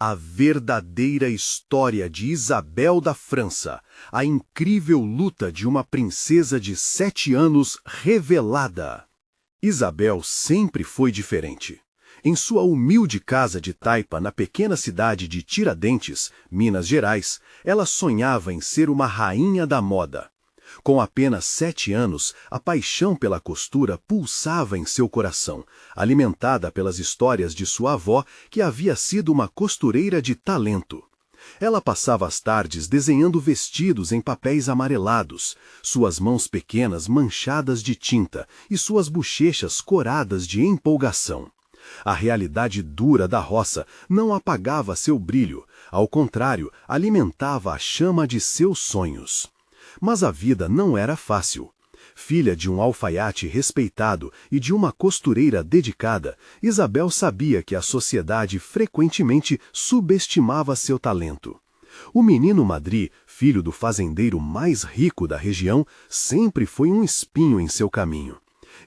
A verdadeira história de Isabel da França, a incrível luta de uma princesa de 7 anos revelada. Isabel sempre foi diferente. Em sua humilde casa de taipa na pequena cidade de Tiradentes, Minas Gerais, ela sonhava em ser uma rainha da moda. Com apenas 7 anos, a paixão pela costura pulsava em seu coração, alimentada pelas histórias de sua avó, que havia sido uma costureira de talento. Ela passava as tardes desenhando vestidos em papéis amarelados, suas mãos pequenas manchadas de tinta e suas bochechas coradas de empolgação. A realidade dura da roça não apagava seu brilho, ao contrário, alimentava a chama de seus sonhos. Mas a vida não era fácil. Filha de um alfaiate respeitado e de uma costureira dedicada, Isabel sabia que a sociedade frequentemente subestimava seu talento. O menino Madri, filho do fazendeiro mais rico da região, sempre foi um espinho em seu caminho.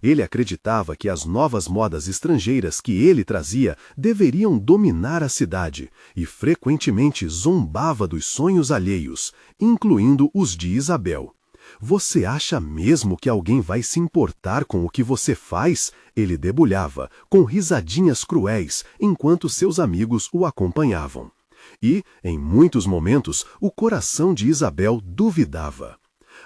Ele acreditava que as novas modas estrangeiras que ele trazia deveriam dominar a cidade e frequentemente zombava dos sonhos alheios, incluindo os de Isabel. "Você acha mesmo que alguém vai se importar com o que você faz?" ele debulhava, com risadinhas cruéis, enquanto seus amigos o acompanhavam. E, em muitos momentos, o coração de Isabel duvidava.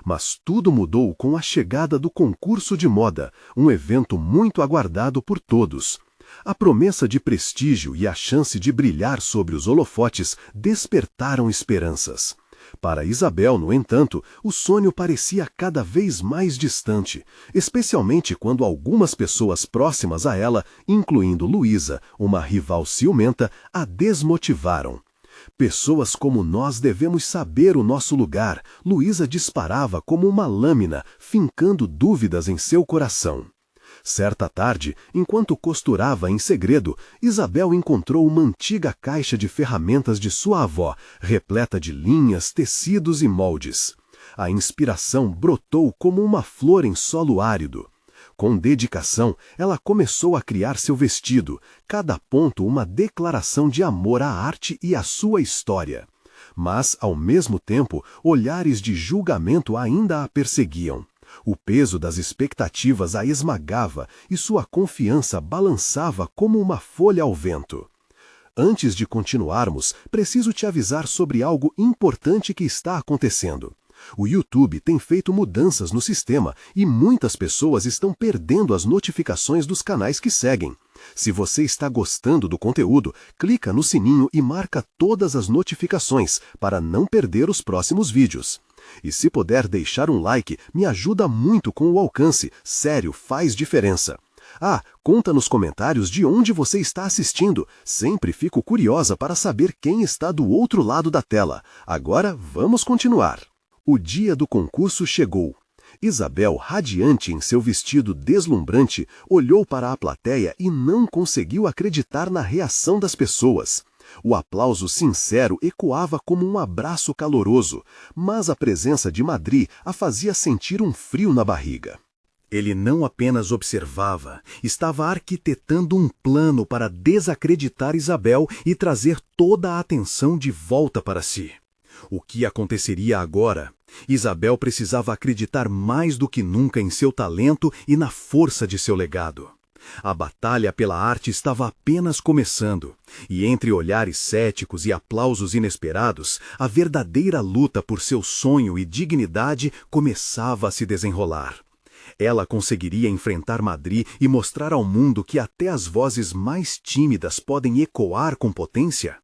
Mas tudo mudou com a chegada do concurso de moda, um evento muito aguardado por todos. A promessa de prestígio e a chance de brilhar sobre os holofotes despertaram esperanças. Para Isabel, no entanto, o sonho parecia cada vez mais distante, especialmente quando algumas pessoas próximas a ela, incluindo Luísa, uma rival ciumenta, a desmotivaram. "Pessoas como nós devemos saber o nosso lugar", Luísa disparava como uma lâmina, fincando dúvidas em seu coração. Certa tarde, enquanto costurava em segredo, Isabel encontrou uma antiga caixa de ferramentas de sua avó, repleta de linhas, tecidos e moldes. A inspiração brotou como uma flor em solo árido. Com dedicação, ela começou a criar seu vestido, cada ponto uma declaração de amor à arte e à sua história. Mas, ao mesmo tempo, olhares de julgamento ainda a perseguiam. O peso das expectativas a esmagava e sua confiança balançava como uma folha ao vento. "Antes de continuarmos, preciso te avisar sobre algo importante que está acontecendo. O YouTube tem feito mudanças no sistema e muitas pessoas estão perdendo as notificações dos canais que seguem. Se você está gostando do conteúdo, clica no sininho e marca todas as notificações para não perder os próximos vídeos. E se puder deixar um like, me ajuda muito com o alcance, sério, faz diferença. Conta nos comentários de onde você está assistindo. Sempre fico curiosa para saber quem está do outro lado da tela. Agora vamos continuar." O dia do concurso chegou. Isabel, radiante em seu vestido deslumbrante, olhou para a plateia e não conseguiu acreditar na reação das pessoas. O aplauso sincero ecoava como um abraço caloroso, mas a presença de Madri a fazia sentir um frio na barriga. Ele não apenas observava, estava arquitetando um plano para desacreditar Isabel e trazer toda a atenção de volta para si. O que aconteceria agora? Isabel precisava acreditar mais do que nunca em seu talento e na força de seu legado. A batalha pela arte estava apenas começando, e entre olhares céticos e aplausos inesperados, a verdadeira luta por seu sonho e dignidade começava a se desenrolar. Ela conseguiria enfrentar Madri e mostrar ao mundo que até as vozes mais tímidas podem ecoar com potência?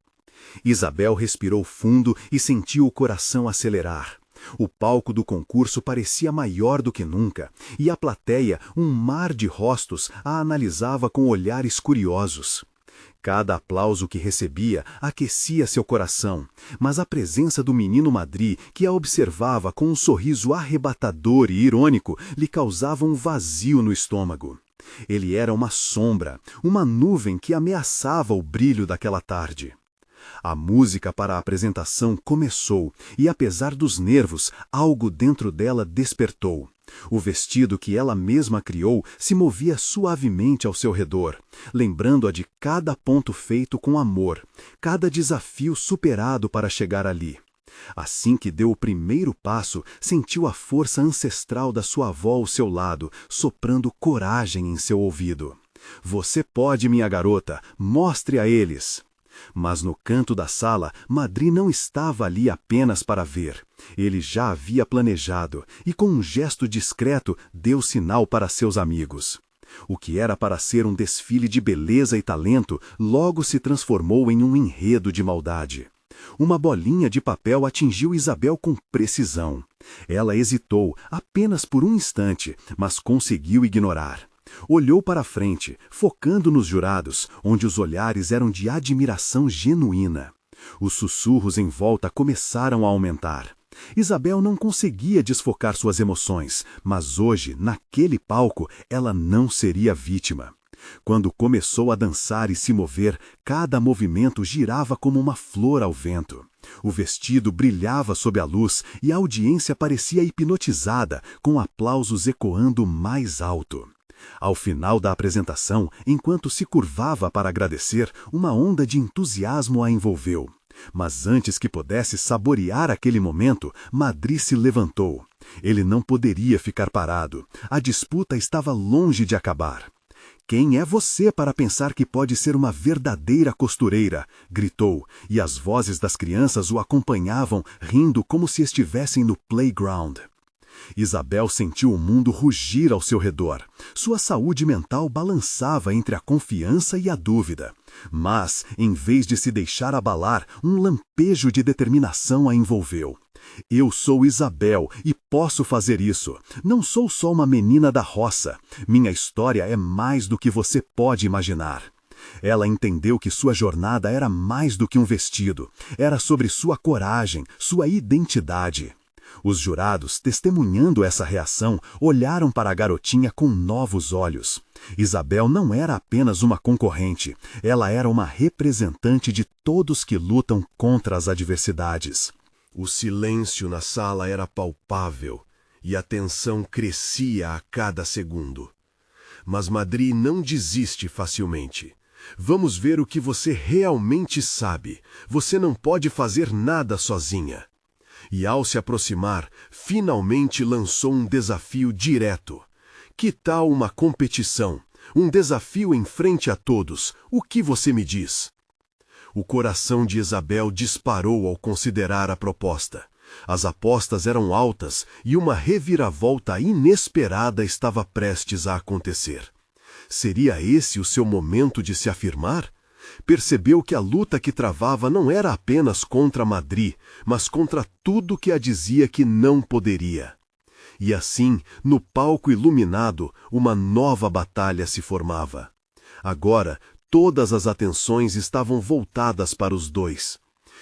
Isabel respirou fundo e sentiu o coração acelerar. O palco do concurso parecia maior do que nunca, e a plateia, um mar de rostos, a analisava com olhares curiosos. Cada aplauso que recebia aquecia seu coração, mas a presença do menino Madri, que a observava com um sorriso arrebatador e irônico, lhe causava um vazio no estômago. Ele era uma sombra, uma nuvem que ameaçava o brilho daquela tarde. A música para a apresentação começou e, apesar dos nervos, algo dentro dela despertou. O vestido que ela mesma criou se movia suavemente ao seu redor, lembrando-a de cada ponto feito com amor, cada desafio superado para chegar ali. Assim que deu o primeiro passo, sentiu a força ancestral da sua avó ao seu lado, soprando coragem em seu ouvido. "Você pode, minha garota, mostre a eles." Mas no canto da sala, Madri não estava ali apenas para ver. Ele já havia planejado e, com um gesto discreto, deu sinal para seus amigos. O que era para ser um desfile de beleza e talento, logo se transformou em um enredo de maldade. Uma bolinha de papel atingiu Isabel com precisão. Ela hesitou apenas por um instante, mas conseguiu ignorar. Olhou para a frente, focando nos jurados, onde os olhares eram de admiração genuína. Os sussurros em volta começaram a aumentar. Isabel não conseguia desfocar suas emoções, mas hoje, naquele palco, ela não seria vítima. Quando começou a dançar e se mover, cada movimento girava como uma flor ao vento. O vestido brilhava sob a luz e a audiência parecia hipnotizada, com aplausos ecoando mais alto. Ao final da apresentação, enquanto se curvava para agradecer, uma onda de entusiasmo a envolveu. Mas antes que pudesse saborear aquele momento, Madri se levantou. Ele não poderia ficar parado. A disputa estava longe de acabar. "Quem é você para pensar que pode ser uma verdadeira costureira?" gritou, e as vozes das crianças o acompanhavam, rindo como se estivessem no playground. Isabel sentiu o mundo rugir ao seu redor. Sua saúde mental balançava entre a confiança e a dúvida. Mas, em vez de se deixar abalar, um lampejo de determinação a envolveu. "Eu sou Isabel e posso fazer isso. Não sou só uma menina da roça. Minha história é mais do que você pode imaginar." Ela entendeu que sua jornada era mais do que um vestido. Era sobre sua coragem, sua identidade. Os jurados, testemunhando essa reação, olharam para a garotinha com novos olhos. Isabel não era apenas uma concorrente, ela era uma representante de todos que lutam contra as adversidades. O silêncio na sala era palpável e a tensão crescia a cada segundo. Mas Madri não desiste facilmente. "Vamos ver o que você realmente sabe. Você não pode fazer nada sozinha." E ao se aproximar, finalmente lançou um desafio direto. "Que tal uma competição? Um desafio em frente a todos. O que você me diz?" O coração de Isabel disparou ao considerar a proposta. As apostas eram altas e uma reviravolta inesperada estava prestes a acontecer. Seria esse o seu momento de se afirmar? Percebeu que a luta que travava não era apenas contra Madri, mas contra tudo que a dizia que não poderia. E assim, no palco iluminado, uma nova batalha se formava. Agora, todas as atenções estavam voltadas para os dois.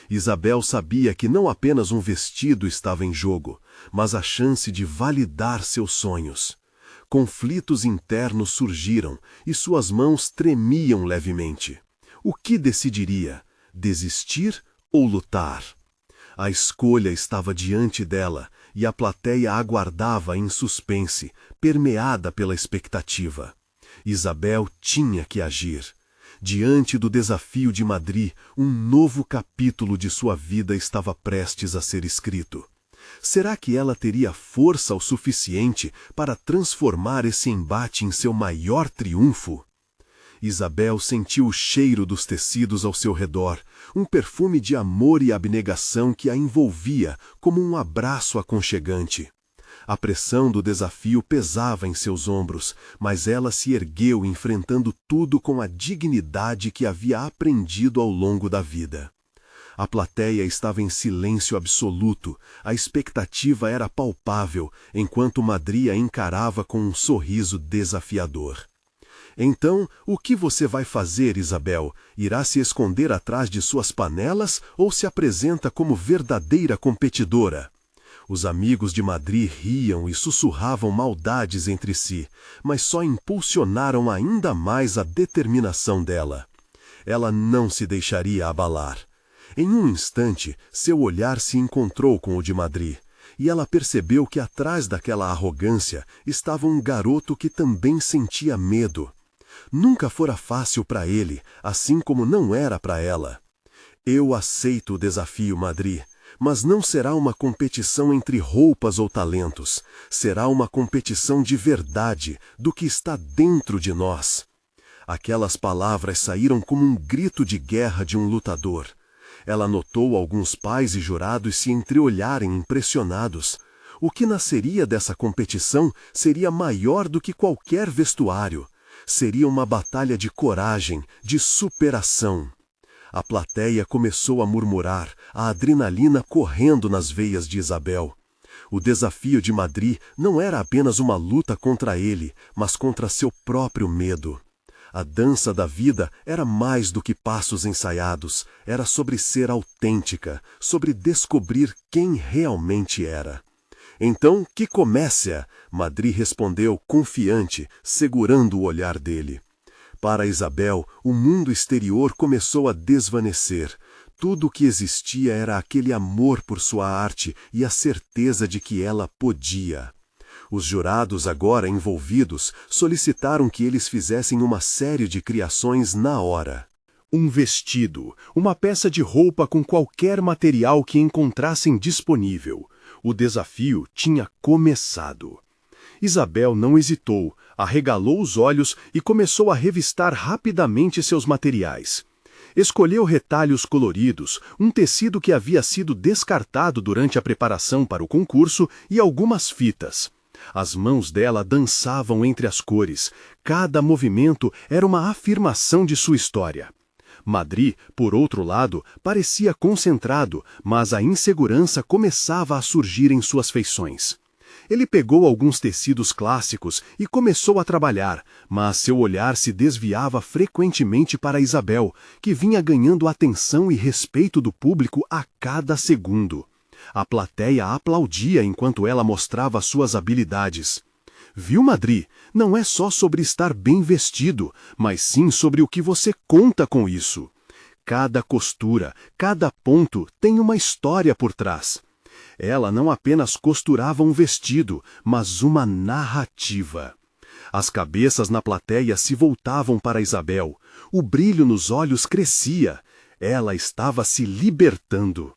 Isabel sabia que não apenas um vestido estava em jogo, mas a chance de validar seus sonhos. Conflitos internos surgiram e suas mãos tremiam levemente. O que decidiria? Desistir ou lutar? A escolha estava diante dela e a plateia aguardava em suspense, permeada pela expectativa. Isabel tinha que agir. Diante do desafio de Madri, um novo capítulo de sua vida estava prestes a ser escrito. Será que ela teria força o suficiente para transformar esse embate em seu maior triunfo? Isabel sentiu o cheiro dos tecidos ao seu redor, um perfume de amor e abnegação que a envolvia como um abraço aconchegante. A pressão do desafio pesava em seus ombros, mas ela se ergueu enfrentando tudo com a dignidade que havia aprendido ao longo da vida. A plateia estava em silêncio absoluto, a expectativa era palpável, enquanto Madri a encarava com um sorriso desafiador. "Então, o que você vai fazer, Isabel? Irá se esconder atrás de suas panelas ou se apresenta como verdadeira competidora?" Os amigos de Madri riam e sussurravam maldades entre si, mas só impulsionaram ainda mais a determinação dela. Ela não se deixaria abalar. Em um instante, seu olhar se encontrou com o de Madri. e ela percebeu que atrás daquela arrogância estava um garoto que também sentia medo. Nunca fora fácil para ele, assim como não era para ela. Eu aceito o desafio, Madri, mas não será uma competição entre roupas ou talentos. Será uma competição de verdade, do que está dentro de nós. Aquelas palavras saíram como um grito de guerra de um lutador. Ela notou alguns pais e jurados se entreolharem impressionados. O que nasceria dessa competição seria maior do que qualquer vestuário. Seria uma batalha de coragem, de superação. A plateia começou a murmurar, a adrenalina correndo nas veias de Isabel. O desafio de Madri não era apenas uma luta contra ele, mas contra seu próprio medo. A dança da vida era mais do que passos ensaiados, era sobre ser autêntica, sobre descobrir quem realmente era. Então, que comece-a, Madri respondeu confiante, segurando o olhar dele. Para Isabel, o mundo exterior começou a desvanecer. Tudo o que existia era aquele amor por sua arte e a certeza de que ela podia. Os jurados, agora envolvidos, solicitaram que eles fizessem uma série de criações na hora. Um vestido, uma peça de roupa com qualquer material que encontrassem disponível. O desafio tinha começado. Isabel não hesitou, arregalou os olhos e começou a revistar rapidamente seus materiais. Escolheu retalhos coloridos, um tecido que havia sido descartado durante a preparação para o concurso e algumas fitas. As mãos dela dançavam entre as cores. Cada movimento era uma afirmação de sua história. Madri, por outro lado, parecia concentrado, mas a insegurança começava a surgir em suas feições. Ele pegou alguns tecidos clássicos e começou a trabalhar, mas seu olhar se desviava frequentemente para Isabel, que vinha ganhando atenção e respeito do público a cada segundo. A plateia aplaudia enquanto ela mostrava suas habilidades. Viu, Madri? Não é só sobre estar bem vestido, mas sim sobre o que você conta com isso. Cada costura, cada ponto tem uma história por trás. Ela não apenas costurava um vestido, mas uma narrativa. As cabeças na plateia se voltavam para Isabel. O brilho nos olhos crescia. Ela estava se libertando.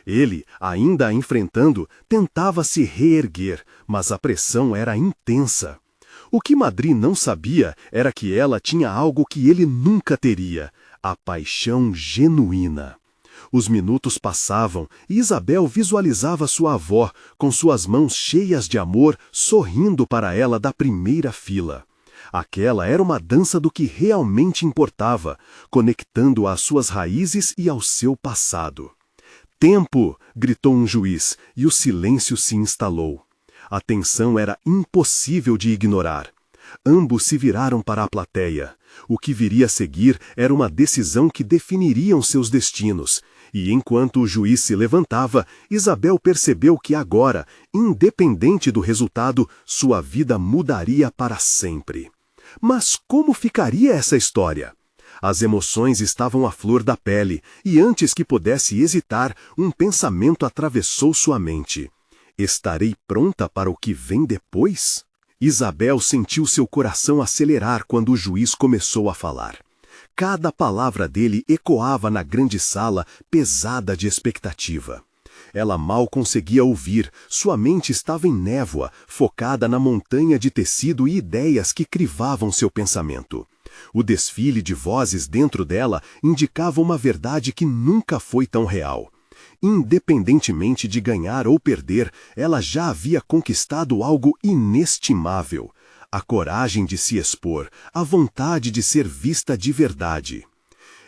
Ele, ainda a enfrentando, tentava se reerguer, mas a pressão era intensa. O que Madri não sabia era que ela tinha algo que ele nunca teria: a paixão genuína. Os minutos passavam e Isabel visualizava sua avó, com suas mãos cheias de amor, sorrindo para ela da primeira fila. Aquela era uma dança do que realmente importava, conectando-a às suas raízes e ao seu passado. "Tempo!" gritou um juiz, e o silêncio se instalou. A tensão era impossível de ignorar. Ambos se viraram para a plateia. O que viria a seguir era uma decisão que definiria seus destinos. E enquanto o juiz se levantava, Isabel percebeu que agora, independente do resultado, sua vida mudaria para sempre. Mas como ficaria essa história? As emoções estavam à flor da pele, e antes que pudesse hesitar, um pensamento atravessou sua mente. Estarei pronta para o que vem depois? Isabel sentiu seu coração acelerar quando o juiz começou a falar. Cada palavra dele ecoava na grande sala, pesada de expectativa. Ela mal conseguia ouvir, sua mente estava em névoa, focada na montanha de tecido e ideias que crivavam seu pensamento. O desfile de vozes dentro dela indicava uma verdade que nunca foi tão real. Independentemente de ganhar ou perder, ela já havia conquistado algo inestimável: a coragem de se expor, a vontade de ser vista de verdade.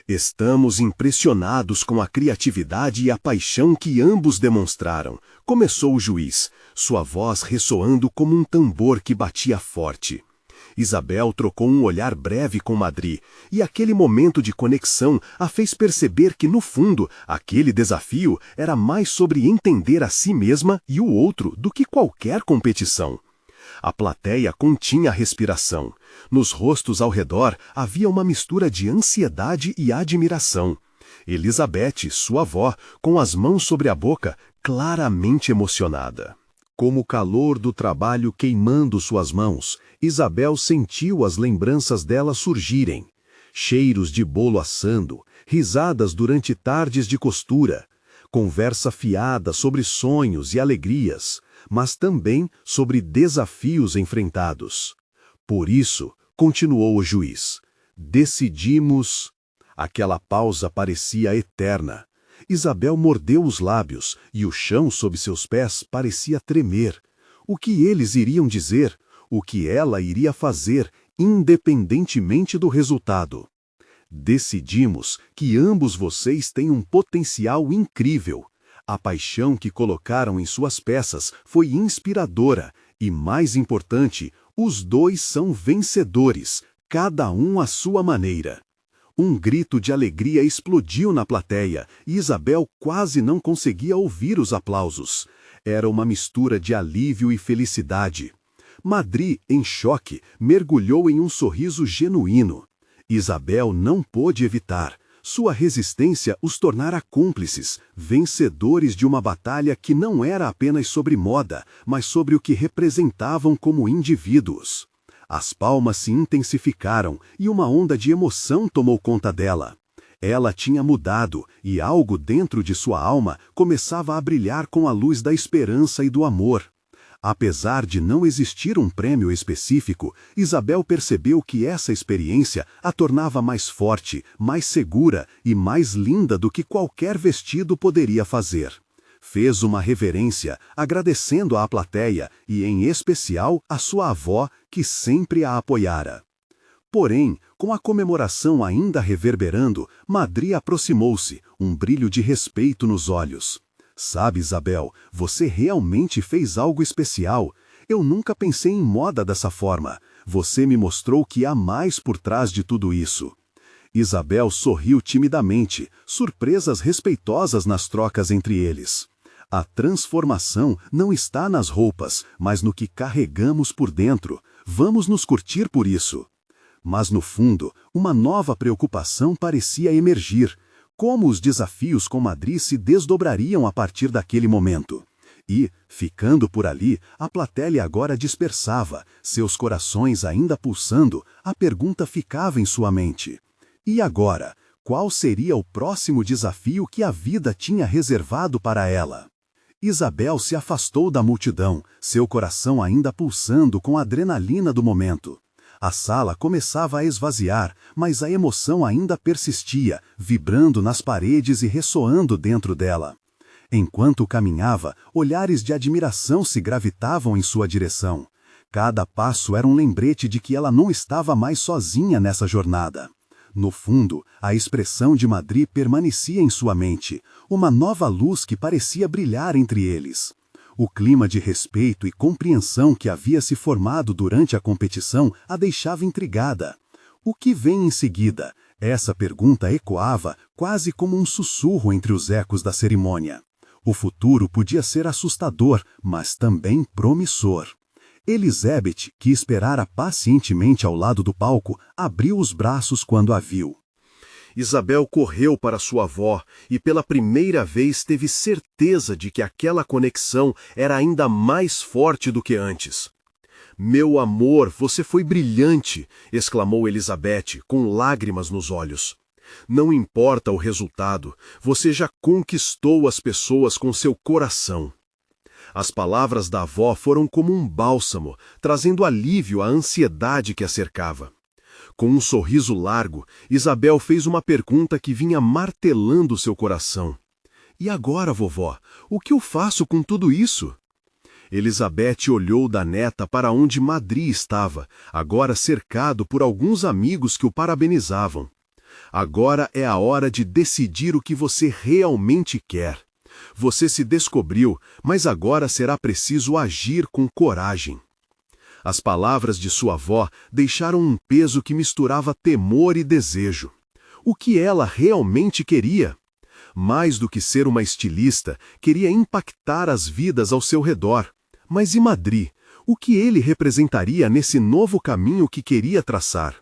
Estamos impressionados com a criatividade e a paixão que ambos demonstraram, começou o juiz, sua voz ressoando como um tambor que batia forte. Isabel trocou um olhar breve com Madri, e aquele momento de conexão a fez perceber que, no fundo, aquele desafio era mais sobre entender a si mesma e o outro do que qualquer competição. A plateia continha a respiração. Nos rostos ao redor havia uma mistura de ansiedade e admiração. Elizabeth, sua avó, com as mãos sobre a boca, claramente emocionada. Como o calor do trabalho queimando suas mãos, Isabel sentiu as lembranças dela surgirem. Cheiros de bolo assando, risadas durante tardes de costura, conversa fiada sobre sonhos e alegrias, mas também sobre desafios enfrentados. Por isso, continuou o juiz, decidimos... Aquela pausa parecia eterna. Isabel mordeu os lábios e o chão sob seus pés parecia tremer. O que eles iriam dizer? O que ela iria fazer, independentemente do resultado? Decidimos que ambos vocês têm um potencial incrível. A paixão que colocaram em suas peças foi inspiradora e, mais importante, os dois são vencedores, cada um à sua maneira. Um grito de alegria explodiu na plateia e Isabel quase não conseguia ouvir os aplausos. Era uma mistura de alívio e felicidade. Madri, em choque, mergulhou em um sorriso genuíno. Isabel não pôde evitar. Sua resistência os tornara cúmplices, vencedores de uma batalha que não era apenas sobre moda, mas sobre o que representavam como indivíduos. As palmas se intensificaram e uma onda de emoção tomou conta dela. Ela tinha mudado e algo dentro de sua alma começava a brilhar com a luz da esperança e do amor. Apesar de não existir um prêmio específico, Isabel percebeu que essa experiência a tornava mais forte, mais segura e mais linda do que qualquer vestido poderia fazer. Fez uma reverência, agradecendo à plateia e, em especial, à sua avó, que sempre a apoiara. Porém, com a comemoração ainda reverberando, Madri aproximou-se, um brilho de respeito nos olhos. Sabe, Isabel, você realmente fez algo especial. Eu nunca pensei em moda dessa forma. Você me mostrou que há mais por trás de tudo isso. Isabel sorriu timidamente, surpresas respeitosas nas trocas entre eles. A transformação não está nas roupas, mas no que carregamos por dentro. Vamos nos curtir por isso. Mas no fundo, uma nova preocupação parecia emergir. Como os desafios com Madri se desdobrariam a partir daquele momento? E, ficando por ali, a plateia agora dispersava, seus corações ainda pulsando, a pergunta ficava em sua mente. E agora, qual seria o próximo desafio que a vida tinha reservado para ela? Isabel se afastou da multidão, seu coração ainda pulsando com a adrenalina do momento. A sala começava a esvaziar, mas a emoção ainda persistia, vibrando nas paredes e ressoando dentro dela. Enquanto caminhava, olhares de admiração se gravitavam em sua direção. Cada passo era um lembrete de que ela não estava mais sozinha nessa jornada. No fundo, a expressão de Madri permanecia em sua mente, uma nova luz que parecia brilhar entre eles. O clima de respeito e compreensão que havia se formado durante a competição a deixava intrigada. O que vem em seguida? Essa pergunta ecoava quase como um sussurro entre os ecos da cerimônia. O futuro podia ser assustador, mas também promissor. Elizabeth, que esperara pacientemente ao lado do palco, abriu os braços quando a viu. Isabel correu para sua avó e pela primeira vez teve certeza de que aquela conexão era ainda mais forte do que antes. "Meu amor, você foi brilhante!" exclamou Elizabeth, com lágrimas nos olhos. "Não importa o resultado, você já conquistou as pessoas com seu coração." As palavras da avó foram como um bálsamo, trazendo alívio à ansiedade que a cercava. Com um sorriso largo, Isabel fez uma pergunta que vinha martelando seu coração. "E agora, vovó, o que eu faço com tudo isso?" Elizabeth olhou da neta para onde Madri estava, agora cercado por alguns amigos que o parabenizavam. "Agora é a hora de decidir o que você realmente quer. Você se descobriu, mas agora será preciso agir com coragem." As palavras de sua avó deixaram um peso que misturava temor e desejo. O que ela realmente queria? Mais do que ser uma estilista, queria impactar as vidas ao seu redor. Mas e Madri? O que ele representaria nesse novo caminho que queria traçar?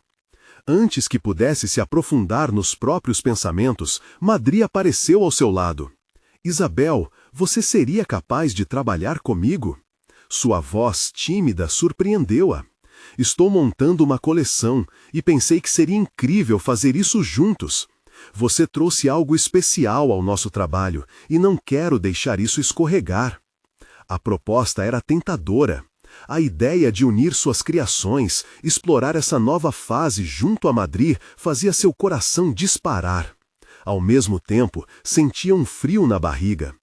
Antes que pudesse se aprofundar nos próprios pensamentos, Madri apareceu ao seu lado. Isabel, você seria capaz de trabalhar comigo? Sua voz tímida surpreendeu-a. Estou montando uma coleção e pensei que seria incrível fazer isso juntos. Você trouxe algo especial ao nosso trabalho e não quero deixar isso escorregar. A proposta era tentadora. A ideia de unir suas criações, explorar essa nova fase junto a Madri, fazia seu coração disparar. Ao mesmo tempo, sentia um frio na barriga.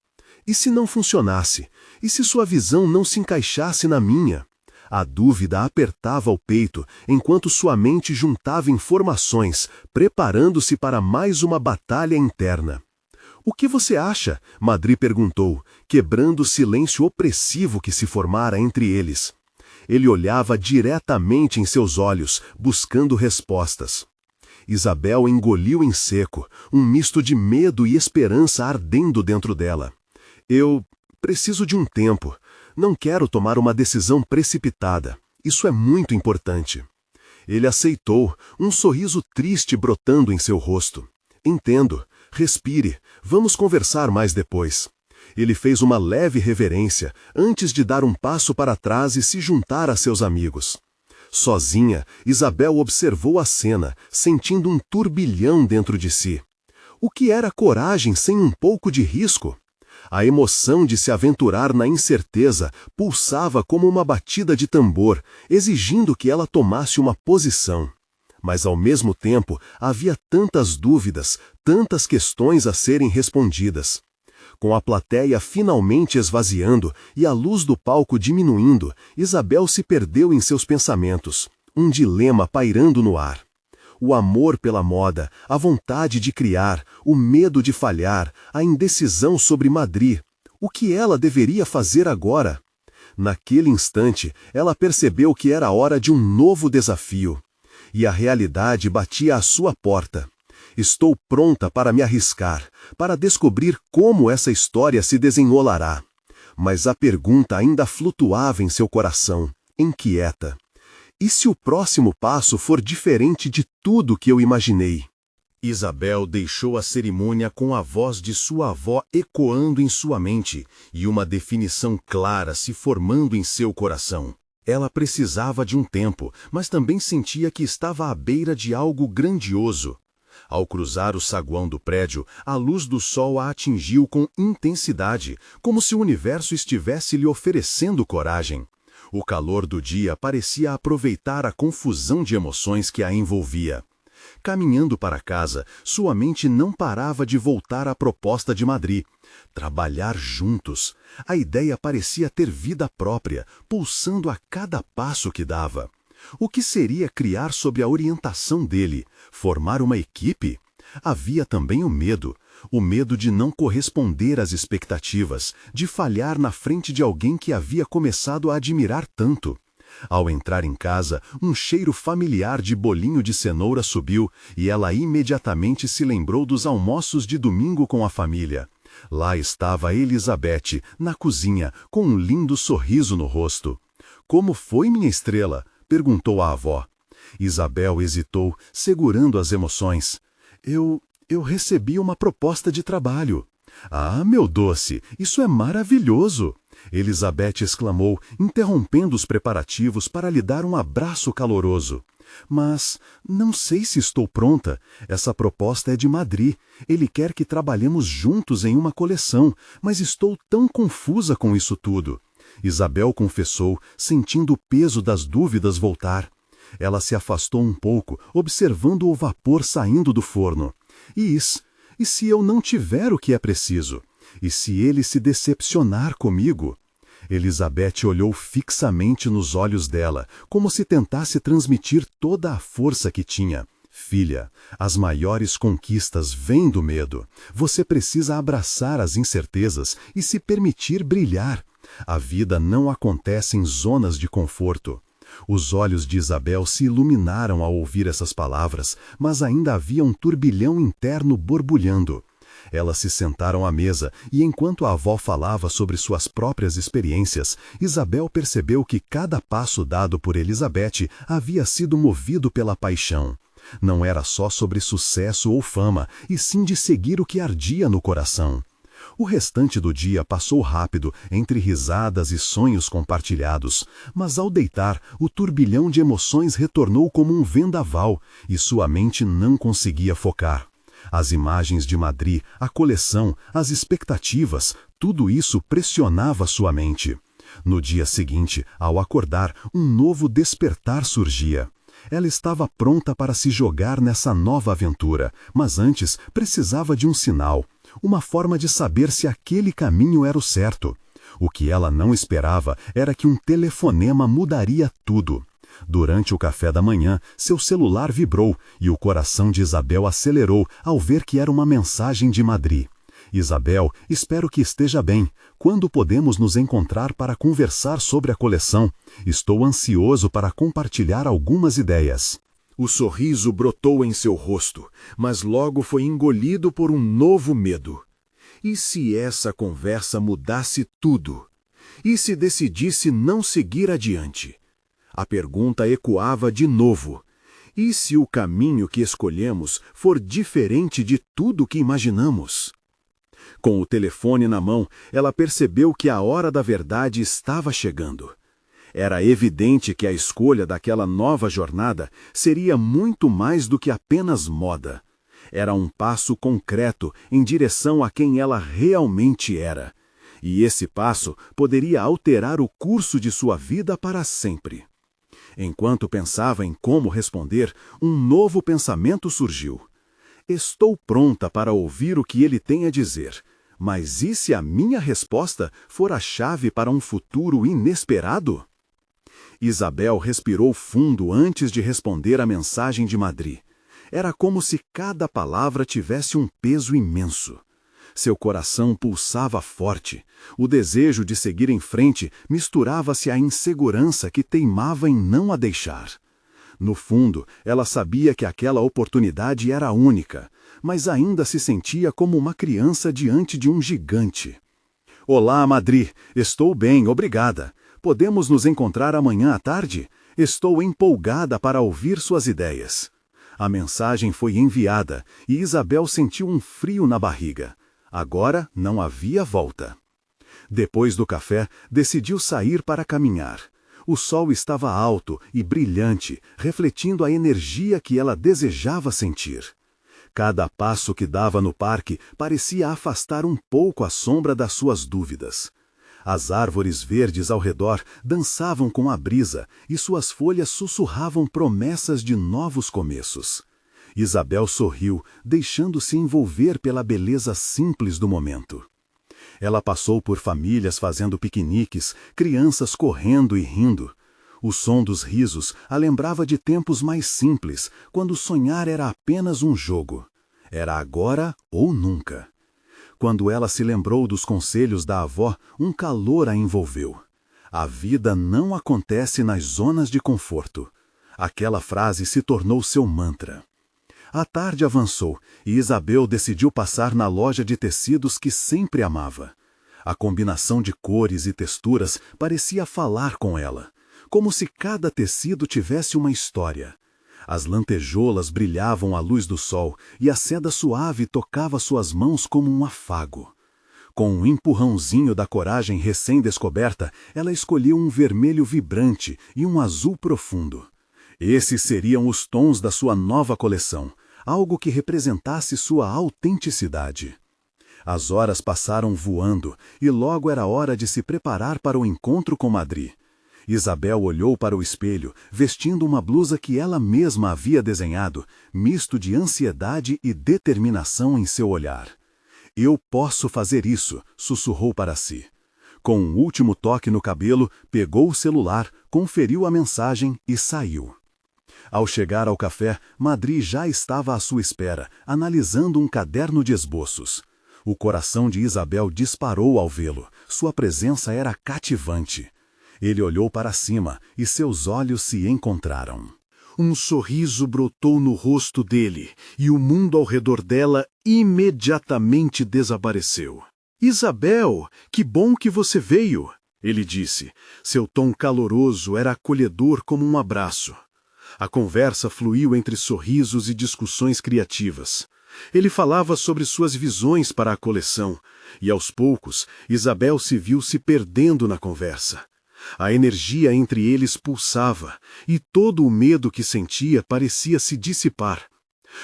E se não funcionasse? E se sua visão não se encaixasse na minha? A dúvida apertava o peito, enquanto sua mente juntava informações, preparando-se para mais uma batalha interna. O que você acha? Madri perguntou, quebrando o silêncio opressivo que se formara entre eles. Ele olhava diretamente em seus olhos, buscando respostas. Isabel engoliu em seco, um misto de medo e esperança ardendo dentro dela. Eu preciso de um tempo. Não quero tomar uma decisão precipitada. Isso é muito importante. Ele aceitou, um sorriso triste brotando em seu rosto. Entendo. Respire. Vamos conversar mais depois. Ele fez uma leve reverência, antes de dar um passo para trás e se juntar a seus amigos. Sozinha, Isabel observou a cena, sentindo um turbilhão dentro de si. O que era coragem sem um pouco de risco? A emoção de se aventurar na incerteza pulsava como uma batida de tambor, exigindo que ela tomasse uma posição. Mas, ao mesmo tempo, havia tantas dúvidas, tantas questões a serem respondidas. Com a plateia finalmente esvaziando e a luz do palco diminuindo, Isabel se perdeu em seus pensamentos, um dilema pairando no ar. O amor pela moda, a vontade de criar, o medo de falhar, a indecisão sobre Madri. O que ela deveria fazer agora? Naquele instante, ela percebeu que era hora de um novo desafio. E a realidade batia à sua porta. Estou pronta para me arriscar, para descobrir como essa história se desenrolará. Mas a pergunta ainda flutuava em seu coração, inquieta. E se o próximo passo for diferente de tudo que eu imaginei? Isabel deixou a cerimônia com a voz de sua avó ecoando em sua mente e uma definição clara se formando em seu coração. Ela precisava de um tempo, mas também sentia que estava à beira de algo grandioso. Ao cruzar o saguão do prédio, a luz do sol a atingiu com intensidade, como se o universo estivesse lhe oferecendo coragem. O calor do dia parecia aproveitar a confusão de emoções que a envolvia. Caminhando para casa, sua mente não parava de voltar à proposta de Madri. Trabalhar juntos. A ideia parecia ter vida própria, pulsando a cada passo que dava. O que seria criar sob a orientação dele? Formar uma equipe? Havia também o medo de não corresponder às expectativas, de falhar na frente de alguém que havia começado a admirar tanto. Ao entrar em casa, um cheiro familiar de bolinho de cenoura subiu e ela imediatamente se lembrou dos almoços de domingo com a família. Lá estava Elizabeth, na cozinha, com um lindo sorriso no rosto. "Como foi, minha estrela?" perguntou a avó. Isabel hesitou, segurando as emoções. Eu recebi uma proposta de trabalho." "Ah, meu doce, isso é maravilhoso!" Elizabeth exclamou, interrompendo os preparativos para lhe dar um abraço caloroso. "Mas não sei se estou pronta. Essa proposta é de Madri. Ele quer que trabalhemos juntos em uma coleção, mas estou tão confusa com isso tudo." Isabel confessou, sentindo o peso das dúvidas voltar. Ela se afastou um pouco, observando o vapor saindo do forno. E se eu não tiver o que é preciso? E se ele se decepcionar comigo? Elizabeth olhou fixamente nos olhos dela, como se tentasse transmitir toda a força que tinha. "Filha, as maiores conquistas vêm do medo. Você precisa abraçar as incertezas e se permitir brilhar. A vida não acontece em zonas de conforto." Os olhos de Isabel se iluminaram ao ouvir essas palavras, mas ainda havia um turbilhão interno borbulhando. Elas se sentaram à mesa e, enquanto a avó falava sobre suas próprias experiências, Isabel percebeu que cada passo dado por Elizabeth havia sido movido pela paixão. Não era só sobre sucesso ou fama, e sim de seguir o que ardia no coração. O restante do dia passou rápido, entre risadas e sonhos compartilhados, mas ao deitar, o turbilhão de emoções retornou como um vendaval, e sua mente não conseguia focar. As imagens de Madrid, a coleção, as expectativas, tudo isso pressionava sua mente. No dia seguinte, ao acordar, um novo despertar surgia. Ela estava pronta para se jogar nessa nova aventura, mas antes precisava de um sinal, uma forma de saber se aquele caminho era o certo. O que ela não esperava era que um telefonema mudaria tudo. Durante o café da manhã, seu celular vibrou e o coração de Isabel acelerou ao ver que era uma mensagem de Madrid. Isabel, espero que esteja bem. Quando podemos nos encontrar para conversar sobre a coleção? Estou ansioso para compartilhar algumas ideias. O sorriso brotou em seu rosto, mas logo foi engolido por um novo medo. E se essa conversa mudasse tudo? E se decidisse não seguir adiante? A pergunta ecoava de novo. E se o caminho que escolhemos for diferente de tudo que imaginamos? Com o telefone na mão, ela percebeu que a hora da verdade estava chegando. Era evidente que a escolha daquela nova jornada seria muito mais do que apenas moda. Era um passo concreto em direção a quem ela realmente era. E esse passo poderia alterar o curso de sua vida para sempre. Enquanto pensava em como responder, um novo pensamento surgiu. Estou pronta para ouvir o que ele tem a dizer. Mas e se a minha resposta for a chave para um futuro inesperado? Isabel respirou fundo antes de responder a mensagem de Madrid. Era como se cada palavra tivesse um peso imenso. Seu coração pulsava forte. O desejo de seguir em frente misturava-se à insegurança que teimava em não a deixar. No fundo, ela sabia que aquela oportunidade era única, mas ainda se sentia como uma criança diante de um gigante. Olá, Madrid. Estou bem, obrigada. Podemos nos encontrar amanhã à tarde? Estou empolgada para ouvir suas ideias. A mensagem foi enviada e Isabel sentiu um frio na barriga. Agora não havia volta. Depois do café, decidiu sair para caminhar. O sol estava alto e brilhante, refletindo a energia que ela desejava sentir. Cada passo que dava no parque parecia afastar um pouco a sombra das suas dúvidas. As árvores verdes ao redor dançavam com a brisa e suas folhas sussurravam promessas de novos começos. Isabel sorriu, deixando-se envolver pela beleza simples do momento. Ela passou por famílias fazendo piqueniques, crianças correndo e rindo. O som dos risos a lembrava de tempos mais simples, quando sonhar era apenas um jogo. Era agora ou nunca. Quando ela se lembrou dos conselhos da avó, um calor a envolveu. A vida não acontece nas zonas de conforto. Aquela frase se tornou seu mantra. A tarde avançou e Isabel decidiu passar na loja de tecidos que sempre amava. A combinação de cores e texturas parecia falar com ela, como se cada tecido tivesse uma história. As lantejoulas brilhavam à luz do sol e a seda suave tocava suas mãos como um afago. Com um empurrãozinho da coragem recém-descoberta, ela escolheu um vermelho vibrante e um azul profundo. Esses seriam os tons da sua nova coleção, algo que representasse sua autenticidade. As horas passaram voando e logo era hora de se preparar para o encontro com Madrid. Isabel olhou para o espelho, vestindo uma blusa que ela mesma havia desenhado, misto de ansiedade e determinação em seu olhar. Eu posso fazer isso, sussurrou para si. Com um último toque no cabelo, pegou o celular, conferiu a mensagem e saiu. Ao chegar ao café, Madrid já estava à sua espera, analisando um caderno de esboços. O coração de Isabel disparou ao vê-lo. Sua presença era cativante. Ele olhou para cima e seus olhos se encontraram. Um sorriso brotou no rosto dele e o mundo ao redor dela imediatamente desapareceu. Isabel, que bom que você veio, ele disse. Seu tom caloroso era acolhedor como um abraço. A conversa fluiu entre sorrisos e discussões criativas. Ele falava sobre suas visões para a coleção, e aos poucos, Isabel se viu se perdendo na conversa. A energia entre eles pulsava, e todo o medo que sentia parecia se dissipar.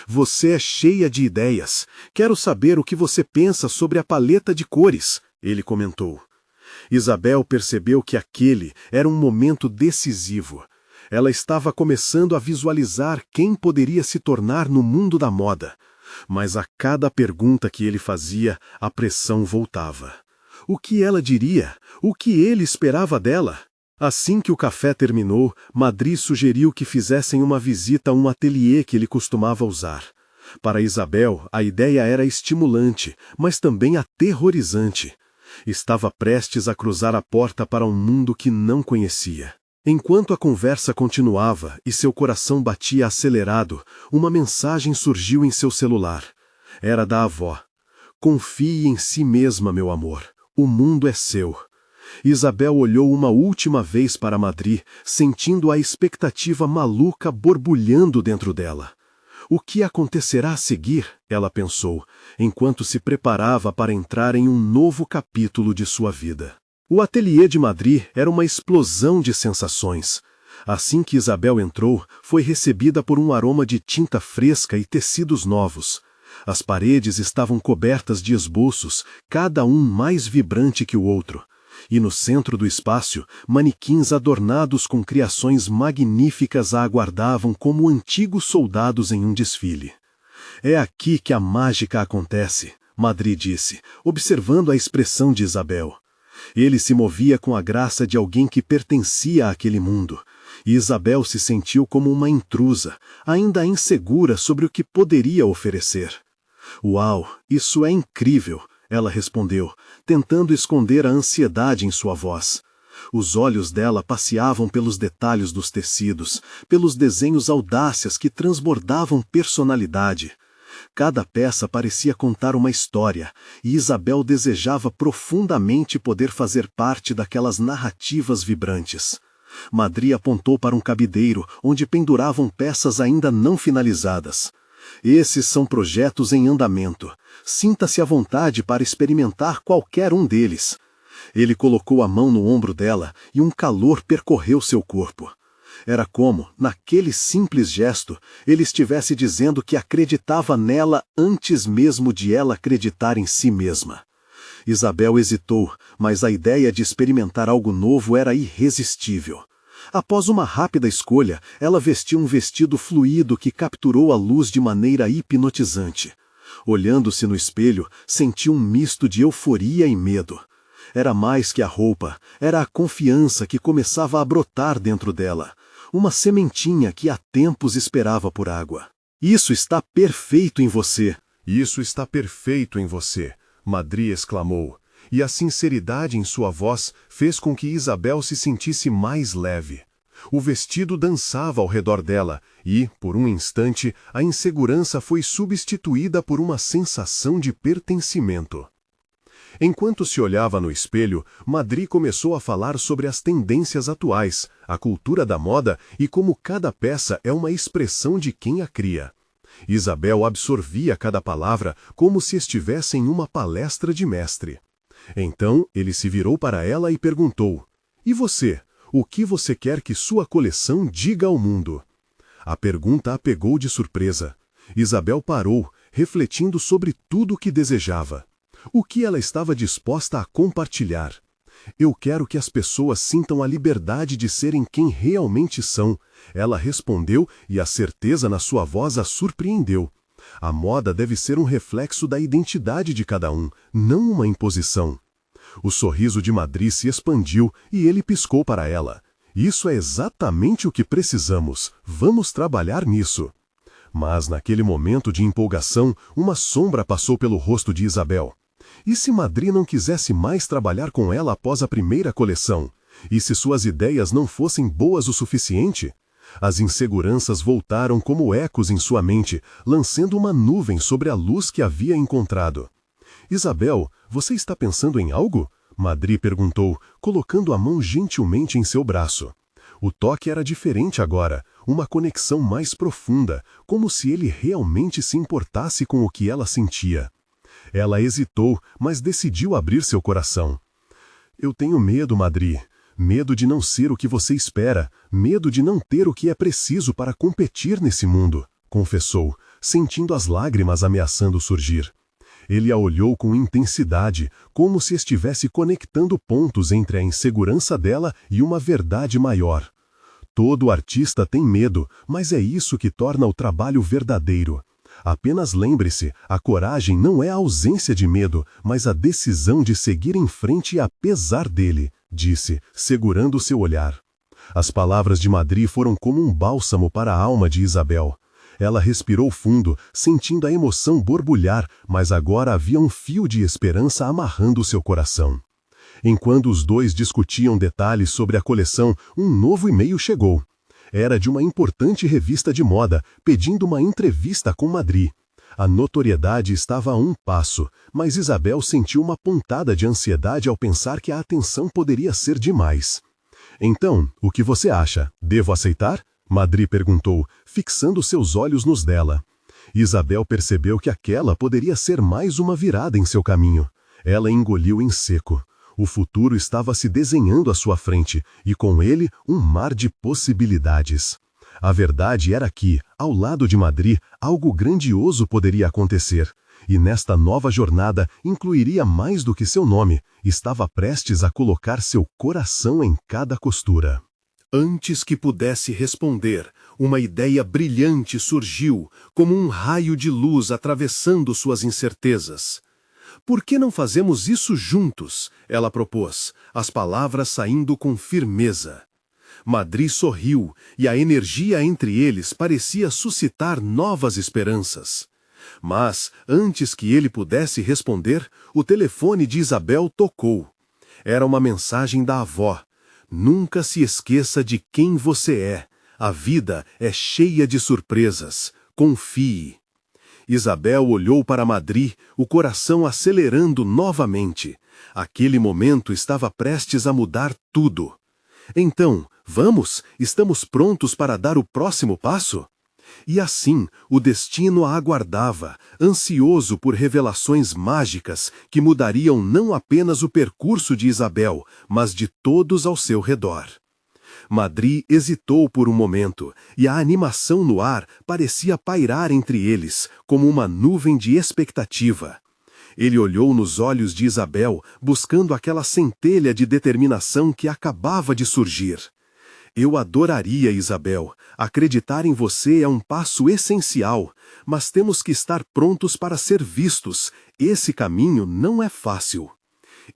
Você é cheia de ideias. Quero saber o que você pensa sobre a paleta de cores, ele comentou. Isabel percebeu que aquele era um momento decisivo. Ela estava começando a visualizar quem poderia se tornar no mundo da moda. Mas a cada pergunta que ele fazia, a pressão voltava. O que ela diria? O que ele esperava dela? Assim que o café terminou, Madri sugeriu que fizessem uma visita a um ateliê que ele costumava usar. Para Isabel, a ideia era estimulante, mas também aterrorizante. Estava prestes a cruzar a porta para um mundo que não conhecia. Enquanto a conversa continuava e seu coração batia acelerado, uma mensagem surgiu em seu celular. Era da avó. Confie em si mesma, meu amor. O mundo é seu. Isabel olhou uma última vez para Madri, sentindo a expectativa maluca borbulhando dentro dela. O que acontecerá a seguir? Ela pensou, enquanto se preparava para entrar em um novo capítulo de sua vida. O ateliê de Madri era uma explosão de sensações. Assim que Isabel entrou, foi recebida por um aroma de tinta fresca e tecidos novos. As paredes estavam cobertas de esboços, cada um mais vibrante que o outro. E no centro do espaço, manequins adornados com criações magníficas a aguardavam como antigos soldados em um desfile. É aqui que a mágica acontece, Madri disse, observando a expressão de Isabel. Ele se movia com a graça de alguém que pertencia àquele mundo, e Isabel se sentiu como uma intrusa, ainda insegura sobre o que poderia oferecer. Uau, isso é incrível! Ela respondeu, tentando esconder a ansiedade em sua voz. Os olhos dela passeavam pelos detalhes dos tecidos, pelos desenhos audácios que transbordavam personalidade. Cada peça parecia contar uma história, e Isabel desejava profundamente poder fazer parte daquelas narrativas vibrantes. Madri apontou para um cabideiro, onde penduravam peças ainda não finalizadas. Esses são projetos em andamento. Sinta-se à vontade para experimentar qualquer um deles. Ele colocou a mão no ombro dela e um calor percorreu seu corpo. Era como, naquele simples gesto, ele estivesse dizendo que acreditava nela antes mesmo de ela acreditar em si mesma. Isabel hesitou, mas a ideia de experimentar algo novo era irresistível. Após uma rápida escolha, ela vestiu um vestido fluido que capturou a luz de maneira hipnotizante. Olhando-se no espelho, sentiu um misto de euforia e medo. Era mais que a roupa, era a confiança que começava a brotar dentro dela. Uma sementinha que há tempos esperava por água. Isso está perfeito em você. Isso está perfeito em você, Madri exclamou. E a sinceridade em sua voz fez com que Isabel se sentisse mais leve. O vestido dançava ao redor dela e, por um instante, a insegurança foi substituída por uma sensação de pertencimento. Enquanto se olhava no espelho, Madri começou a falar sobre as tendências atuais, a cultura da moda e como cada peça é uma expressão de quem a cria. Isabel absorvia cada palavra como se estivesse em uma palestra de mestre. Então, ele se virou para ela e perguntou, "E você? O que você quer que sua coleção diga ao mundo?" A pergunta a pegou de surpresa. Isabel parou, refletindo sobre tudo o que desejava. O que ela estava disposta a compartilhar? "Eu quero que as pessoas sintam a liberdade de serem quem realmente são", ela respondeu e a certeza na sua voz a surpreendeu. A moda deve ser um reflexo da identidade de cada um, não uma imposição. O sorriso de Madri se expandiu e ele piscou para ela. "Isso é exatamente o que precisamos. Vamos trabalhar nisso." Mas naquele momento de empolgação, uma sombra passou pelo rosto de Isabel. E se Madri não quisesse mais trabalhar com ela após a primeira coleção? E se suas ideias não fossem boas o suficiente? As inseguranças voltaram como ecos em sua mente, lançando uma nuvem sobre a luz que havia encontrado. "Isabel, você está pensando em algo?" Madri perguntou, colocando a mão gentilmente em seu braço. O toque era diferente agora, uma conexão mais profunda, como se ele realmente se importasse com o que ela sentia. Ela hesitou, mas decidiu abrir seu coração. Eu tenho medo, Madri. Medo de não ser o que você espera, medo de não ter o que é preciso para competir nesse mundo, confessou, sentindo as lágrimas ameaçando surgir. Ele a olhou com intensidade, como se estivesse conectando pontos entre a insegurança dela e uma verdade maior. Todo artista tem medo, mas é isso que torna o trabalho verdadeiro. Apenas lembre-se, a coragem não é a ausência de medo, mas a decisão de seguir em frente apesar dele, disse, segurando seu olhar. As palavras de Madri foram como um bálsamo para a alma de Isabel. Ela respirou fundo, sentindo a emoção borbulhar, mas agora havia um fio de esperança amarrando seu coração. Enquanto os dois discutiam detalhes sobre a coleção, um novo e-mail chegou. Era de uma importante revista de moda, pedindo uma entrevista com Madri. A notoriedade estava a um passo, mas Isabel sentiu uma pontada de ansiedade ao pensar que a atenção poderia ser demais. Então, o que você acha? Devo aceitar? Madri perguntou, fixando seus olhos nos dela. Isabel percebeu que aquela poderia ser mais uma virada em seu caminho. Ela engoliu em seco. O futuro estava se desenhando à sua frente, e com ele um mar de possibilidades. A verdade era que, ao lado de Madri, algo grandioso poderia acontecer. E nesta nova jornada incluiria mais do que seu nome. Estava prestes a colocar seu coração em cada costura. Antes que pudesse responder, uma ideia brilhante surgiu, como um raio de luz atravessando suas incertezas. Por que não fazemos isso juntos? Ela propôs, as palavras saindo com firmeza. Madri sorriu, e a energia entre eles parecia suscitar novas esperanças. Mas, antes que ele pudesse responder, o telefone de Isabel tocou. Era uma mensagem da avó. Nunca se esqueça de quem você é. A vida é cheia de surpresas. Confie. Isabel olhou para Madri, o coração acelerando novamente. Aquele momento estava prestes a mudar tudo. Então, vamos, estamos prontos para dar o próximo passo? E assim, o destino a aguardava, ansioso por revelações mágicas que mudariam não apenas o percurso de Isabel, mas de todos ao seu redor. Madri hesitou por um momento, e a animação no ar parecia pairar entre eles, como uma nuvem de expectativa. Ele olhou nos olhos de Isabel, buscando aquela centelha de determinação que acabava de surgir. Eu adoraria, Isabel. Acreditar em você é um passo essencial, mas temos que estar prontos para ser vistos. Esse caminho não é fácil.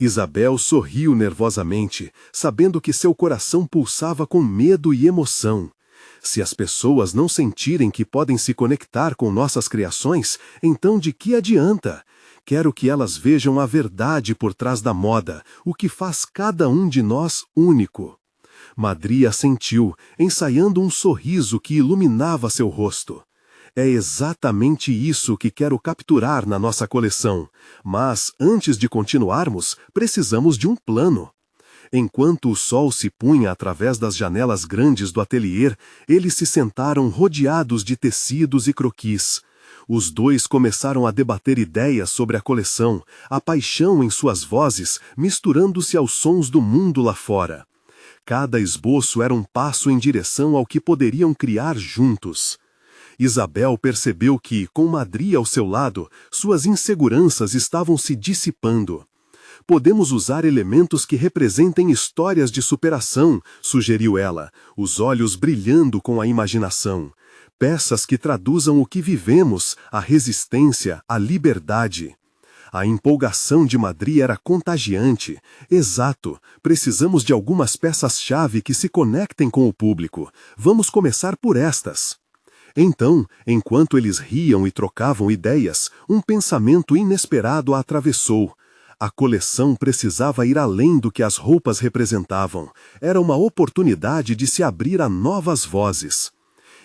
Isabel sorriu nervosamente, sabendo que seu coração pulsava com medo e emoção. Se as pessoas não sentirem que podem se conectar com nossas criações, então de que adianta? Quero que elas vejam a verdade por trás da moda, o que faz cada um de nós único. Madri assentiu, ensaiando um sorriso que iluminava seu rosto. É exatamente isso que quero capturar na nossa coleção. Mas, antes de continuarmos, precisamos de um plano. Enquanto o sol se punha através das janelas grandes do ateliê, eles se sentaram rodeados de tecidos e croquis. Os dois começaram a debater ideias sobre a coleção, a paixão em suas vozes, misturando-se aos sons do mundo lá fora. Cada esboço era um passo em direção ao que poderiam criar juntos. Isabel percebeu que, com Madri ao seu lado, suas inseguranças estavam se dissipando. Podemos usar elementos que representem histórias de superação, sugeriu ela, os olhos brilhando com a imaginação. Peças que traduzam o que vivemos, a resistência, a liberdade. A empolgação de Madri era contagiante. Exato, precisamos de algumas peças-chave que se conectem com o público. Vamos começar por estas. Então, enquanto eles riam e trocavam ideias, um pensamento inesperado a atravessou. A coleção precisava ir além do que as roupas representavam. Era uma oportunidade de se abrir a novas vozes.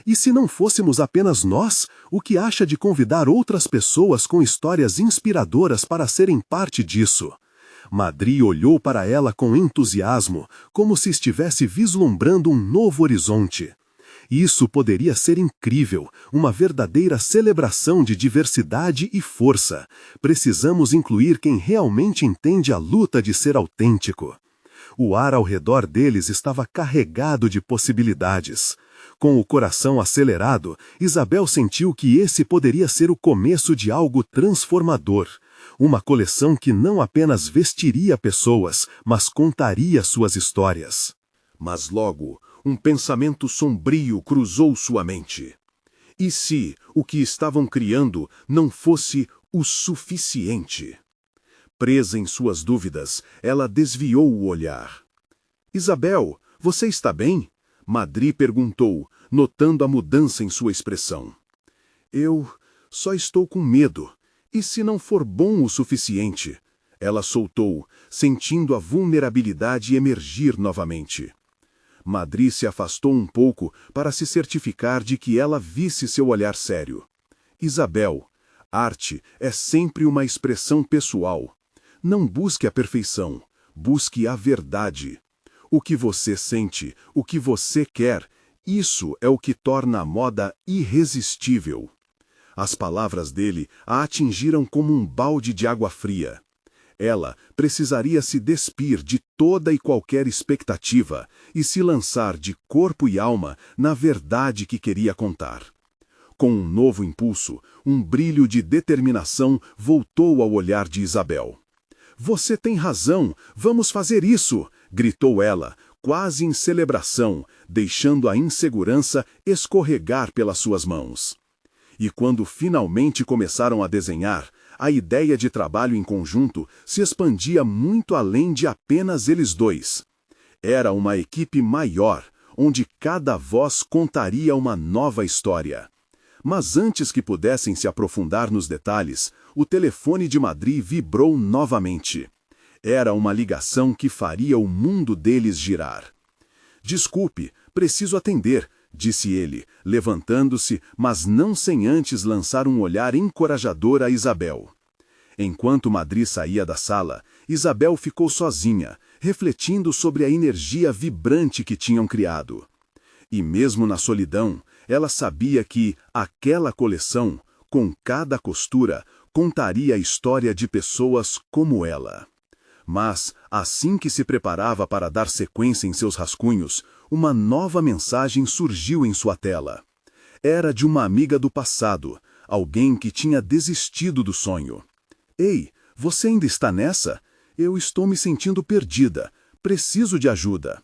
E se não fôssemos apenas nós, o que acha de convidar outras pessoas com histórias inspiradoras para serem parte disso? Madri olhou para ela com entusiasmo, como se estivesse vislumbrando um novo horizonte. Isso poderia ser incrível, uma verdadeira celebração de diversidade e força. Precisamos incluir quem realmente entende a luta de ser autêntico. O ar ao redor deles estava carregado de possibilidades. Com o coração acelerado, Isabel sentiu que esse poderia ser o começo de algo transformador. Uma coleção que não apenas vestiria pessoas, mas contaria suas histórias. Mas logo, um pensamento sombrio cruzou sua mente. E se o que estavam criando não fosse o suficiente? Presa em suas dúvidas, ela desviou o olhar. Isabel, você está bem? Madri perguntou, notando a mudança em sua expressão. Eu só estou com medo. E se não for bom o suficiente? Ela soltou, sentindo a vulnerabilidade emergir novamente. Madri se afastou um pouco para se certificar de que ela visse seu olhar sério. Isabel, arte é sempre uma expressão pessoal. Não busque a perfeição, busque a verdade. O que você sente, o que você quer, isso é o que torna a moda irresistível. As palavras dele a atingiram como um balde de água fria. Ela precisaria se despir de toda e qualquer expectativa e se lançar de corpo e alma na verdade que queria contar. Com um novo impulso, um brilho de determinação voltou ao olhar de Isabel. Você tem razão, vamos fazer isso! Gritou ela, quase em celebração, deixando a insegurança escorregar pelas suas mãos. E quando finalmente começaram a desenhar, a ideia de trabalho em conjunto se expandia muito além de apenas eles dois. Era uma equipe maior, onde cada voz contaria uma nova história. Mas antes que pudessem se aprofundar nos detalhes, o telefone de Madri vibrou novamente. Era uma ligação que faria o mundo deles girar. Desculpe, preciso atender, disse ele, levantando-se, mas não sem antes lançar um olhar encorajador a Isabel. Enquanto Madri saía da sala, Isabel ficou sozinha, refletindo sobre a energia vibrante que tinham criado. E mesmo na solidão, ela sabia que aquela coleção, com cada costura, contaria a história de pessoas como ela. Mas, assim que se preparava para dar sequência em seus rascunhos, uma nova mensagem surgiu em sua tela. Era de uma amiga do passado, alguém que tinha desistido do sonho. Ei, você ainda está nessa? Eu estou me sentindo perdida. Preciso de ajuda.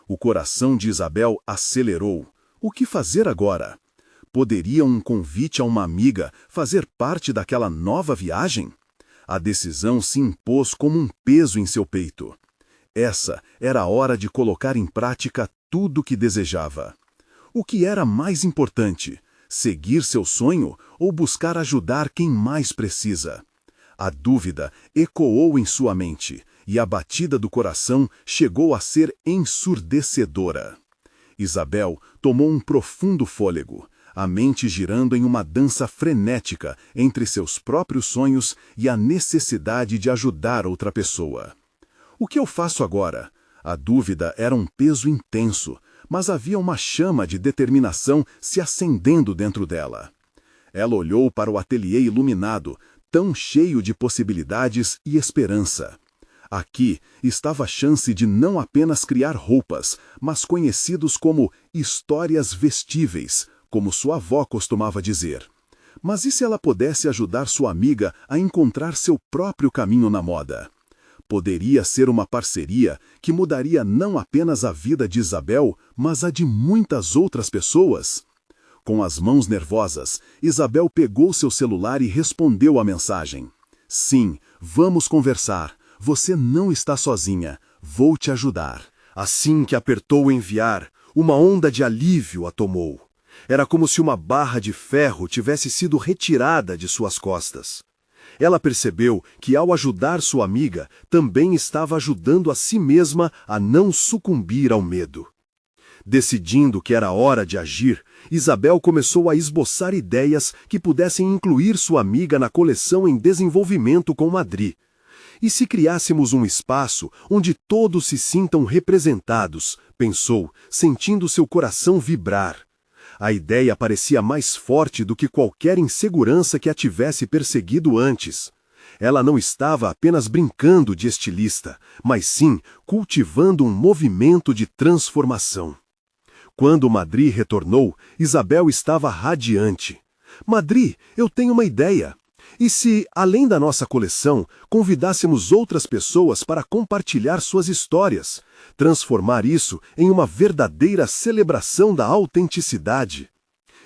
O coração de Isabel acelerou. O que fazer agora? Poderia um convite a uma amiga fazer parte daquela nova viagem? A decisão se impôs como um peso em seu peito. Essa era a hora de colocar em prática tudo o que desejava. O que era mais importante? Seguir seu sonho ou buscar ajudar quem mais precisa? A dúvida ecoou em sua mente, e a batida do coração chegou a ser ensurdecedora. Isabel tomou um profundo fôlego, a mente girando em uma dança frenética entre seus próprios sonhos e a necessidade de ajudar outra pessoa. O que eu faço agora? A dúvida era um peso intenso, mas havia uma chama de determinação se acendendo dentro dela. Ela olhou para o ateliê iluminado, tão cheio de possibilidades e esperança. Aqui estava a chance de não apenas criar roupas, mas conhecidos como histórias vestíveis, como sua avó costumava dizer. Mas e se ela pudesse ajudar sua amiga a encontrar seu próprio caminho na moda? Poderia ser uma parceria que mudaria não apenas a vida de Isabel, mas a de muitas outras pessoas. Com as mãos nervosas, Isabel pegou seu celular e respondeu à mensagem. Sim, vamos conversar. Você não está sozinha. Vou te ajudar. Assim que apertou o enviar, uma onda de alívio a tomou. Era como se uma barra de ferro tivesse sido retirada de suas costas. Ela percebeu que, ao ajudar sua amiga, também estava ajudando a si mesma a não sucumbir ao medo. Decidindo que era hora de agir, Isabel começou a esboçar ideias que pudessem incluir sua amiga na coleção em desenvolvimento com Madri. E se criássemos um espaço onde todos se sintam representados, pensou, sentindo seu coração vibrar. A ideia parecia mais forte do que qualquer insegurança que a tivesse perseguido antes. Ela não estava apenas brincando de estilista, mas sim cultivando um movimento de transformação. Quando Madri retornou, Isabel estava radiante. Madri, eu tenho uma ideia. E se, além da nossa coleção, convidássemos outras pessoas para compartilhar suas histórias, transformar isso em uma verdadeira celebração da autenticidade?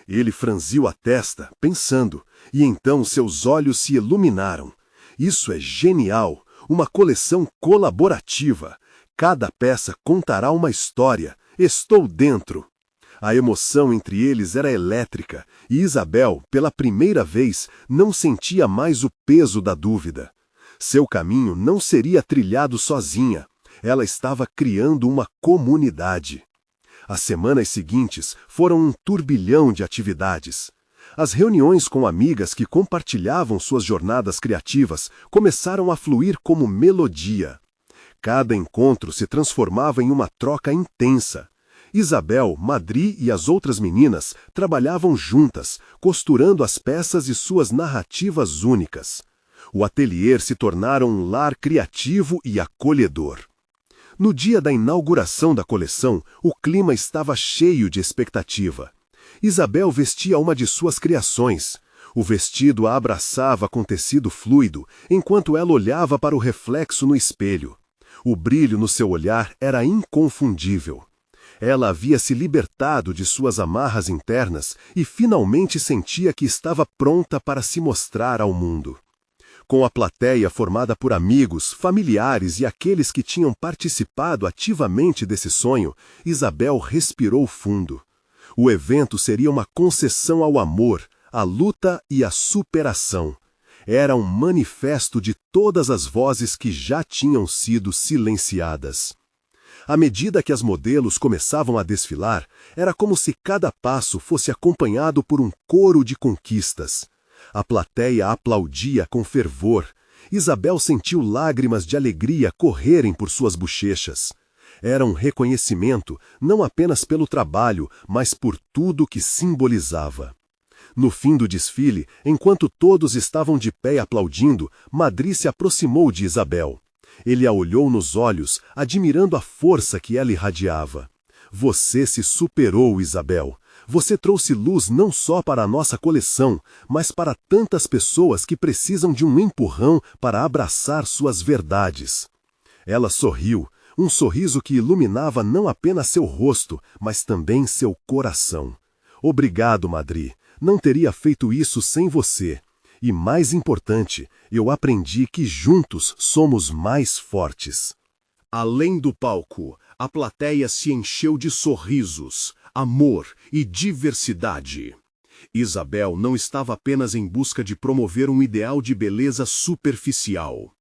Ele franziu a testa, pensando, e então seus olhos se iluminaram. Isso é genial! Uma coleção colaborativa. Cada peça contará uma história. Estou dentro. A emoção entre eles era elétrica, e Isabel, pela primeira vez, não sentia mais o peso da dúvida. Seu caminho não seria trilhado sozinha. Ela estava criando uma comunidade. As semanas seguintes foram um turbilhão de atividades. As reuniões com amigas que compartilhavam suas jornadas criativas começaram a fluir como melodia. Cada encontro se transformava em uma troca intensa. Isabel, Madri e as outras meninas trabalhavam juntas, costurando as peças e suas narrativas únicas. O ateliê se tornara um lar criativo e acolhedor. No dia da inauguração da coleção, o clima estava cheio de expectativa. Isabel vestia uma de suas criações. O vestido a abraçava com tecido fluido, enquanto ela olhava para o reflexo no espelho. O brilho no seu olhar era inconfundível. Ela havia se libertado de suas amarras internas e finalmente sentia que estava pronta para se mostrar ao mundo. Com a plateia formada por amigos, familiares e aqueles que tinham participado ativamente desse sonho, Isabel respirou fundo. O evento seria uma concessão ao amor, à luta e à superação. Era um manifesto de todas as vozes que já tinham sido silenciadas. À medida que as modelos começavam a desfilar, era como se cada passo fosse acompanhado por um coro de conquistas. A plateia aplaudia com fervor. Isabel sentiu lágrimas de alegria correrem por suas bochechas. Era um reconhecimento, não apenas pelo trabalho, mas por tudo que simbolizava. No fim do desfile, enquanto todos estavam de pé aplaudindo, Madri se aproximou de Isabel. Ele a olhou nos olhos, admirando a força que ela irradiava. Você se superou, Isabel. Você trouxe luz não só para a nossa coleção, mas para tantas pessoas que precisam de um empurrão para abraçar suas verdades. Ela sorriu, um sorriso que iluminava não apenas seu rosto, mas também seu coração. Obrigado, Madri. Não teria feito isso sem você. E mais importante, eu aprendi que juntos somos mais fortes. Além do palco, a plateia se encheu de sorrisos, amor e diversidade. Isabel não estava apenas em busca de promover um ideal de beleza superficial.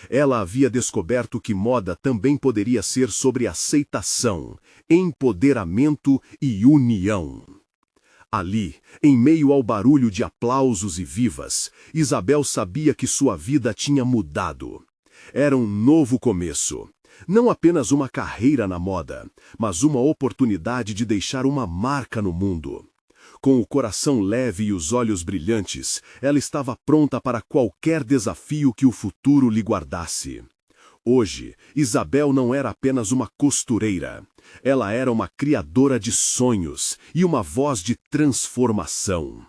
Ela havia descoberto que moda também poderia ser sobre aceitação, empoderamento e união. Ali, em meio ao barulho de aplausos e vivas, Isabel sabia que sua vida tinha mudado. Era um novo começo. Não apenas uma carreira na moda, mas uma oportunidade de deixar uma marca no mundo. Com o coração leve e os olhos brilhantes, ela estava pronta para qualquer desafio que o futuro lhe guardasse. Hoje, Isabel não era apenas uma costureira. Ela era uma criadora de sonhos e uma voz de transformação.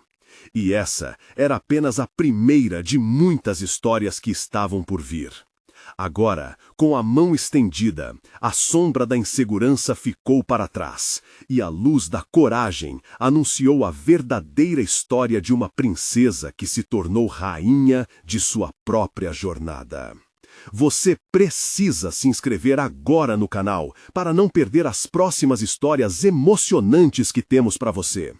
E essa era apenas a primeira de muitas histórias que estavam por vir. Agora, com a mão estendida, a sombra da insegurança ficou para trás, e a luz da coragem anunciou a verdadeira história de uma princesa que se tornou rainha de sua própria jornada. Você precisa se inscrever agora no canal para não perder as próximas histórias emocionantes que temos para você.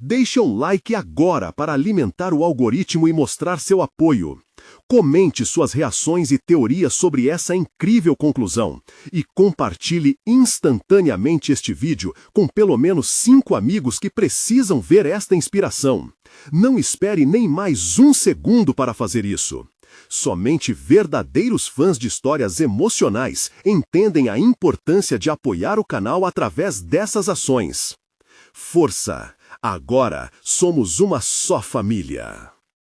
Deixe um like agora para alimentar o algoritmo e mostrar seu apoio. Comente suas reações e teorias sobre essa incrível conclusão e compartilhe instantaneamente este vídeo com pelo menos 5 amigos que precisam ver esta inspiração. Não espere nem mais um segundo para fazer isso. Somente verdadeiros fãs de histórias emocionais entendem a importância de apoiar o canal através dessas ações. Força! Agora somos uma só família!